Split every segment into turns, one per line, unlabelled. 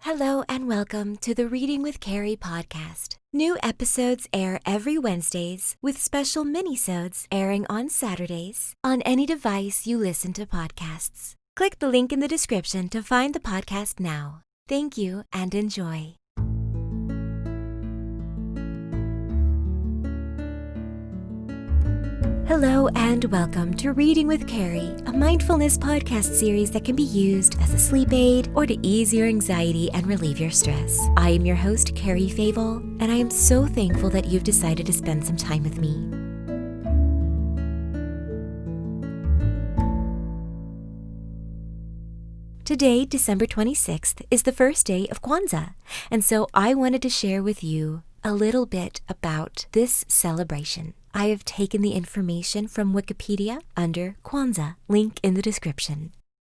Hello and welcome to the Reading with Cari podcast. New episodes air every Wednesdays with special mini-sodes airing on Saturdays on any device you listen to podcasts. Click the link in the description to find the podcast now. Thank you and enjoy. Hello and welcome to Reading with Cari, a mindfulness podcast series that can be used as a sleep aid or to ease your anxiety and relieve your stress. I am your host, Cari Favole, and I am so thankful that you've decided to spend some time with me. Today, December 26th, is the first day of Kwanzaa, and so I wanted to share with you a little bit about this celebration. I have taken the information from Wikipedia under Kwanzaa, link in the description.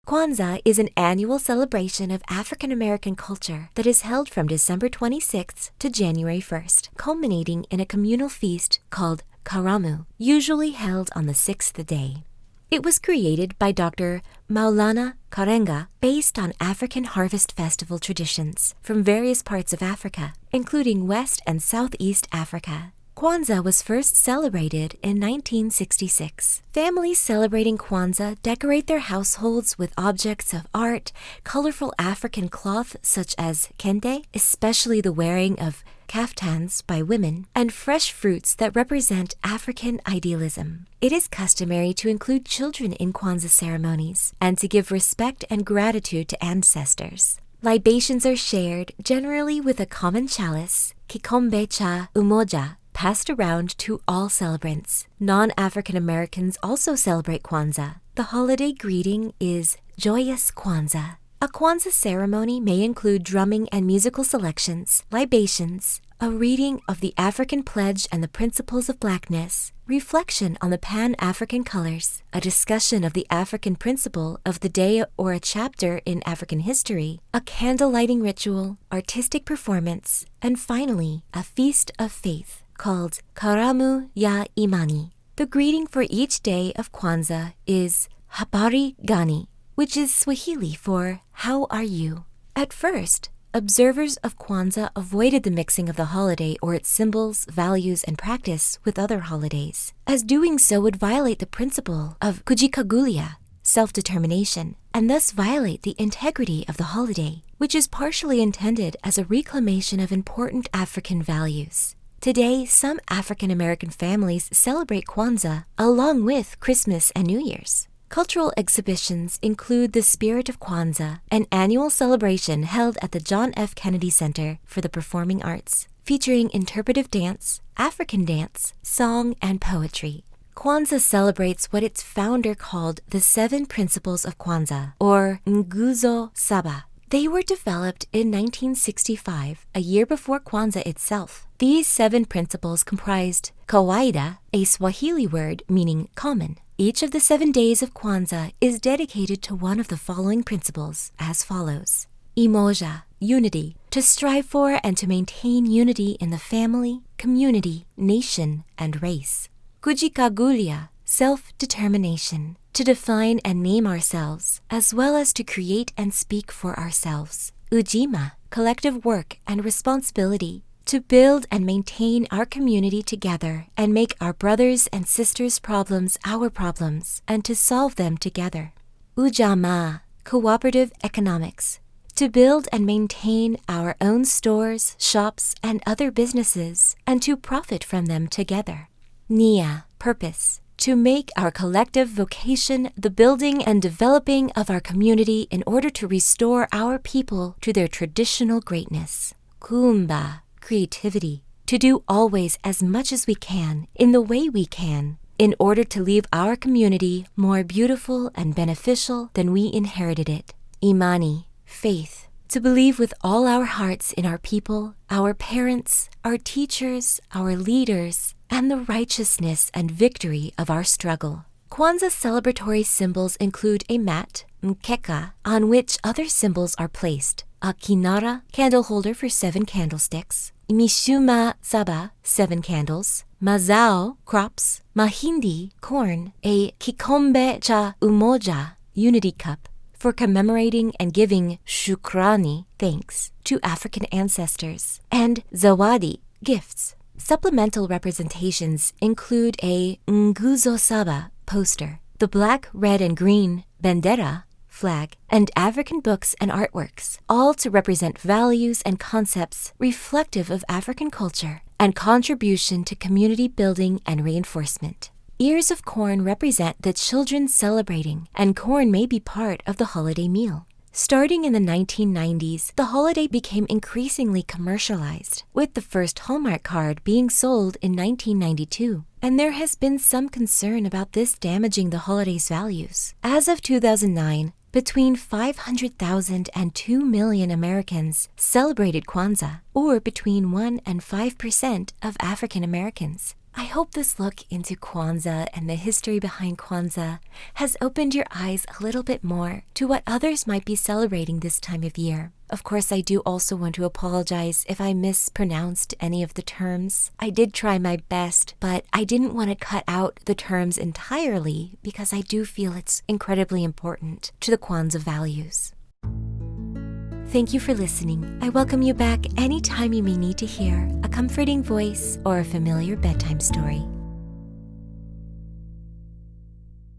Kwanzaa is an annual celebration of African American culture that is held from December 26th to January 1st, culminating in a communal feast called Karamu, usually held on the 6th day. It was created by Dr. Maulana Karenga based on African harvest festival traditions from various parts of Africa, including West and Southeast Africa. Kwanzaa was first celebrated in 1966. Families celebrating Kwanzaa decorate their households with objects of art, colorful African cloth such as kente, especially the wearing of kaftans by women, and fresh fruits that represent African idealism. It is customary to include children in Kwanzaa ceremonies and to give respect and gratitude to ancestors. Libations are shared, generally with a common chalice, kikombe cha umoja, passed around to all celebrants. Non-African Americans also celebrate Kwanzaa. The holiday greeting is Joyous Kwanzaa. A Kwanzaa ceremony may include drumming and musical selections, libations, a reading of the African Pledge and the Principles of Blackness, reflection on the Pan-African colors, a discussion of the African principle of the day or a chapter in African history, a candle-lighting ritual, artistic performance, and finally, a feast of faith called Karamu ya Imani. The greeting for each day of Kwanzaa is Habari Gani, which is Swahili for how are you? At first, observers of Kwanzaa avoided the mixing of the holiday or its symbols, values, and practice with other holidays, as doing so would violate the principle of kujikagulia, self-determination, and thus violate the integrity of the holiday, which is partially intended as a reclamation of important African values. Today, some African American families celebrate Kwanzaa along with Christmas and New Year's. Cultural exhibitions include the Spirit of Kwanzaa, an annual celebration held at the John F. Kennedy Center for the Performing Arts, featuring interpretive dance, African dance, song, and poetry. Kwanzaa celebrates what its founder called the 7 Principles of Kwanzaa, or Nguzo Saba. They were developed in 1965, a year before Kwanzaa itself. These 7 principles comprised kawaida, a Swahili word meaning common. Each of the 7 days of Kwanzaa is dedicated to one of the following principles as follows. Imoja, unity, to strive for and to maintain unity in the family, community, nation, and race. Kujikagulia, self-determination, to define and name ourselves, as well as to create and speak for ourselves. Ujima, collective work and responsibility, to build and maintain our community together and make our brothers and sisters' problems our problems, and to solve them together. Ujamaa, cooperative economics, to build and maintain our own stores, shops, and other businesses, and to profit from them together. Nia, purpose, to make our collective vocation the building and developing of our community in order to restore our people to their traditional greatness. Kuumba, creativity, to do always as much as we can, in the way we can, in order to leave our community more beautiful and beneficial than we inherited it. Imani, faith, to believe with all our hearts in our people, our parents, our teachers, our leaders, and the righteousness and victory of our struggle. Kwanzaa celebratory symbols include a mat, mkeka, on which other symbols are placed, a kinara, candle holder for 7 candlesticks, Mishuma Saba, 7 candles, Mazao, crops, Mahindi, corn, a Kikombe cha Umoja, unity cup, for commemorating and giving shukrani, thanks, to African ancestors, and zawadi, gifts. Supplemental representations include a nguzo saba poster, the black, red, and green bendera flag, and African books and artworks, all to represent values and concepts reflective of African culture and contribution to community building and reinforcement. Ears of corn represent the children celebrating, and corn may be part of the holiday meal. Starting in the 1990s, the holiday became increasingly commercialized, with the first Hallmark card being sold in 1992. And there has been some concern about this damaging the holiday's values. As of 2009, between 500,000 and 2 million Americans celebrated Kwanzaa, or between 1 and 5% of African Americans. I hope this look into Kwanzaa and the history behind Kwanzaa has opened your eyes a little bit more to what others might be celebrating this time of year. Of course, I do also want to apologize if I mispronounced any of the terms. I did try my best, but I didn't want to cut out the terms entirely because I do feel it's incredibly important to the Kwanzaa values. Thank you for listening. I welcome you back anytime you may need to hear a comforting voice or a familiar bedtime story.